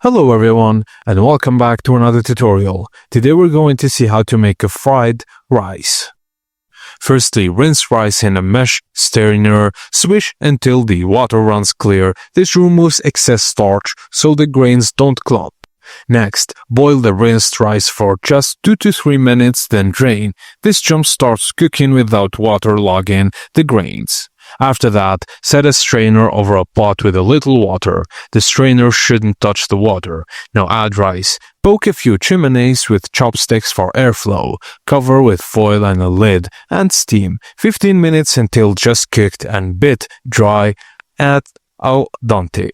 Hello everyone and welcome back to another tutorial. Today we're going to see how to make a fried rice. Firstly, rinse rice in a mesh strainer, swish until the water runs clear. This removes excess starch so the grains don't clump. Next, boil the rinsed rice for just 2 to 3 minutes, then drain. This jump starts cooking without waterlogging the grains. After that, set a strainer over a pot with a little water. The strainer shouldn't touch the water. Now add rice. Poke a few chimneys with chopsticks for airflow. Cover with foil and a lid and steam 15 minutes until just cooked and bit dry at al dente.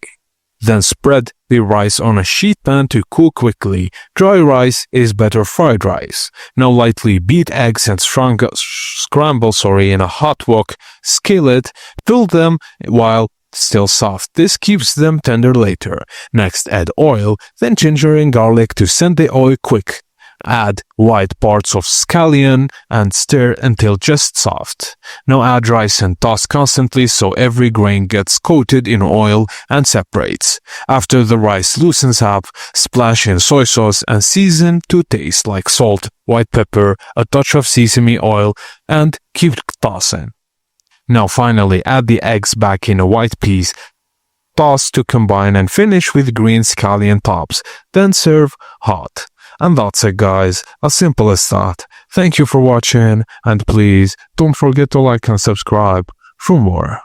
Then spread the rice on a sheet pan to cool quickly. Dry rice is better fried rice. Now lightly beat eggs and scramble in a hot wok skillet. Fill them while still soft. This keeps them tender later. Next add oil, then ginger and garlic to send the oil quick. Add white parts of scallion and stir until just soft. Now add rice and toss constantly so every grain gets coated in oil and separates. After the rice loosens up, splash in soy sauce and season to taste like salt, white pepper, a touch of sesame oil, and keep tossing. Now finally add the eggs back in a white piece. Toss to combine and finish with green scallion tops. Then serve hot. And that's it guys, as simple as that. Thank you for watching and please don't forget to like and subscribe for more.